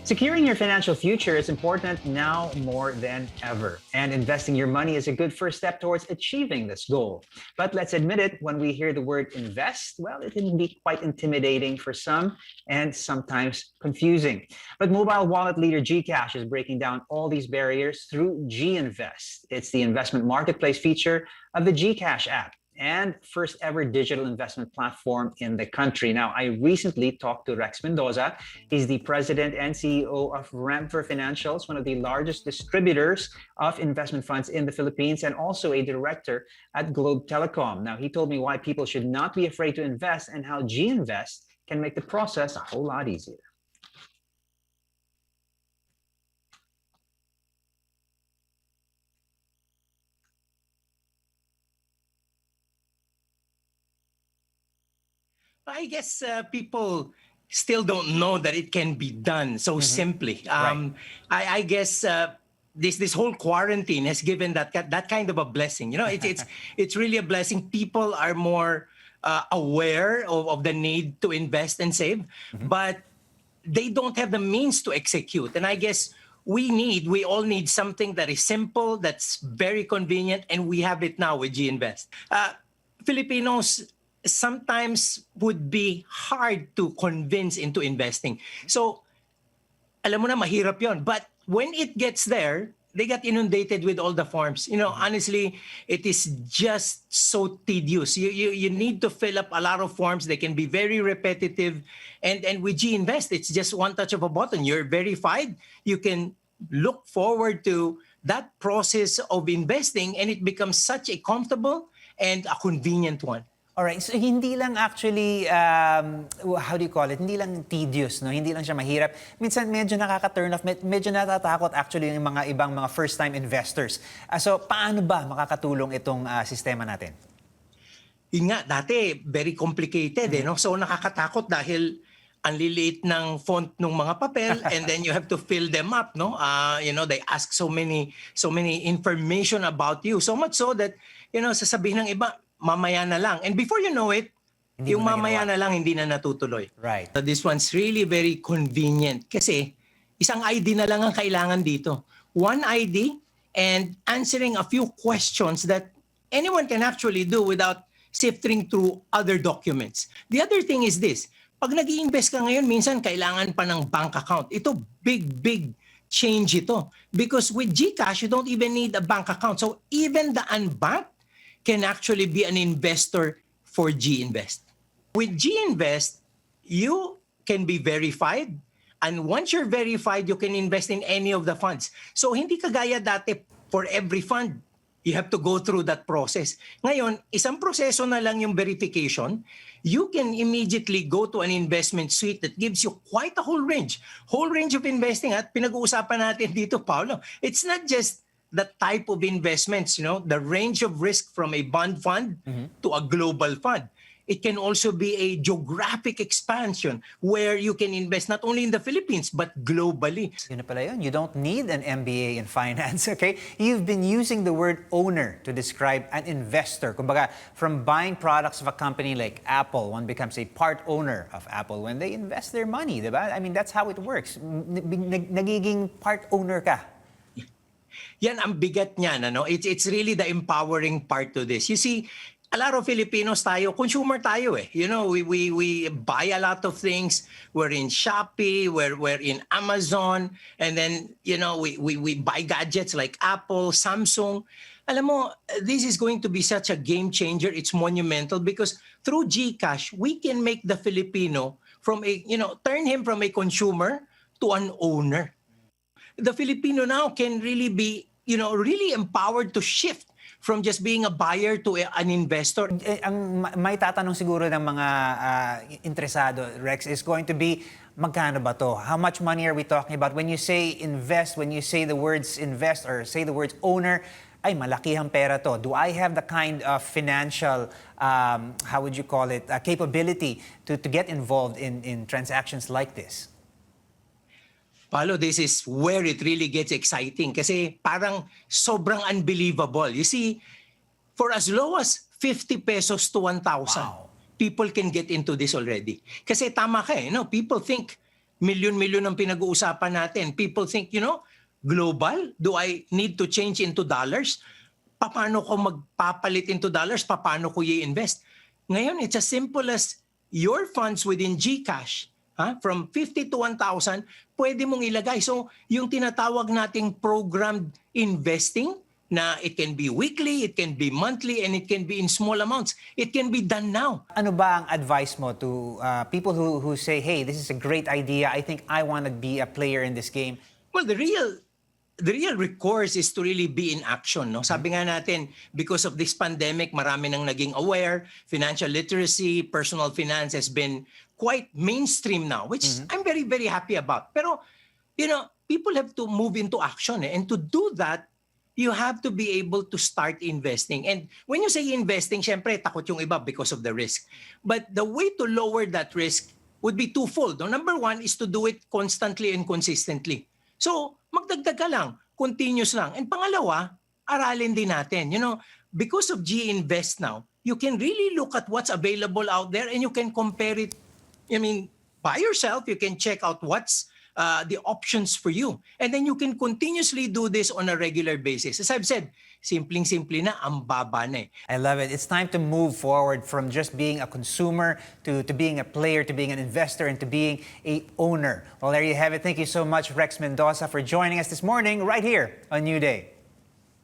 Securing your financial future is important now more than ever, and investing your money is a good first step towards achieving this goal. But let's admit it, when we hear the word invest, well, it can be quite intimidating for some and sometimes confusing. But mobile wallet leader GCash is breaking down all these barriers through GInvest. It's the investment marketplace feature of the GCash app and first ever digital investment platform in the country. Now, I recently talked to Rex Mendoza. He's the president and CEO of Ramper Financials, one of the largest distributors of investment funds in the Philippines, and also a director at Globe Telecom. Now, he told me why people should not be afraid to invest and how GInvest can make the process a whole lot easier. I guess people still don't know that it can be done so simply. I guess this whole quarantine has given that kind of a blessing. You know, it's really a blessing. People are more aware of the need to invest and save, but they don't have the means to execute. And I guess we all need something that is simple, that's very convenient, and we have it now with GInvest. Filipinos sometimes would be hard to convince into investing. So, alam mo na, mahirap yon. But when it gets there, they get inundated with all the forms. You know, honestly, it is just so tedious. You need to fill up a lot of forms. They can be very repetitive. And with GInvest, it's just one touch of a button. You're verified. You can look forward to that process of investing, and it becomes such a comfortable and a convenient one. Alright, so hindi lang actually, how do you call it, hindi lang tedious, no? Hindi lang siya mahirap. Minsan medyo nakaka-turn off, medyo natatakot actually yung mga ibang mga first-time investors. So paano ba makakatulong itong sistema natin? Yun nga, dati very complicated no? So nakakatakot dahil ang liliit ng font ng mga papel and then you have to fill them up, no? You know, they ask so many information about you. So much so that, you know, sasabihin ng iba, mamaya na lang. And before you know it, hindi yung mamaya na lang hindi na natutuloy. Right. So this one's really very convenient kasi isang ID na lang ang kailangan dito. One ID and answering a few questions that anyone can actually do without sifting through other documents. The other thing is this, pag nag-i-invest ka ngayon, minsan kailangan pa ng bank account. Ito, big change ito. Because with GCash, you don't even need a bank account. So even the unbanked can actually be an investor for GInvest. With GInvest, you can be verified, and once you're verified, you can invest in any of the funds. So hindi kagaya dati, for every fund, you have to go through that process. Ngayon, isang proseso na lang yung verification, you can immediately go to an investment suite that gives you quite a whole range of investing. At pinag-uusapan natin dito, Paolo, it's not just the type of investments, you know, the range of risk from a bond fund to a global fund. It can also be a geographic expansion where you can invest not only in the Philippines but globally. Yun na pala yun. You don't need an MBA in finance, okay? You've been using the word owner to describe an investor. Kumbaga, from buying products of a company like Apple, one becomes a part owner of Apple when they invest their money, diba? I mean, that's how it works. Nagiging part owner ka. Yan ang bigat niyan, ano? It's really the empowering part to this. You see, a lot of Filipinos tayo, consumer tayo eh. You know, we buy a lot of things. We're in Shopee, we're in Amazon, and then, you know, we buy gadgets like Apple, Samsung. Alam mo, this is going to be such a game changer. It's monumental because through GCash, we can make the Filipino from a, you know, turn him from a consumer to an owner. The Filipino now can really be, you know, really empowered to shift from just being a buyer to an investor. Ang may tatanong siguro ng mga interesado, Rex, is going to be, magkano ba to? How much money are we talking about? When you say invest, when you say the words invest or say the words owner, ay malakihang pera to. Do I have the kind of financial, how would you call it, capability to get involved in transactions like this? Paolo, this is where it really gets exciting kasi parang sobrang unbelievable. You see, for as low as 50 pesos to 1,000, people can get into this already. Kasi tama ka eh, no? People think Milyon-milyon ang pinag-uusapan natin. People think, global? Do I need to change into dollars? Paano ko magpapalit into dollars? Paano ko i-invest? Ngayon, it's as simple as your funds within GCash, from 50 to 1,000, pwede mong ilagay. So, yung tinatawag nating programmed investing, na it can be weekly, it can be monthly, and it can be in small amounts. It can be done now. Ano ba ang advice mo to people who say, hey, this is a great idea. I think I want to be a player in this game. Well, the real recourse is to really be in action. No? Sabi nga natin, because of this pandemic, marami nang naging aware. Financial literacy, personal finance has been quite mainstream now, which I'm very, very happy about. Pero, people have to move into action. And to do that, you have to be able to start investing. And when you say investing, syempre, takot yung iba because of the risk. But the way to lower that risk would be twofold. No? Number one is to do it constantly and consistently. So, magdagdag ka lang, continuous lang. And pangalawa, aralin din natin. Because of GInvest now, you can really look at what's available out there and you can compare it, by yourself. You can check out what's the options for you. And then you can continuously do this on a regular basis. As I've said, simpleng-simple na, ang baba na eh. I love it. It's time to move forward from just being a consumer to being a player, to being an investor, and to being a owner. Well, there you have it. Thank you so much, Rex Mendoza, for joining us this morning right here on New Day.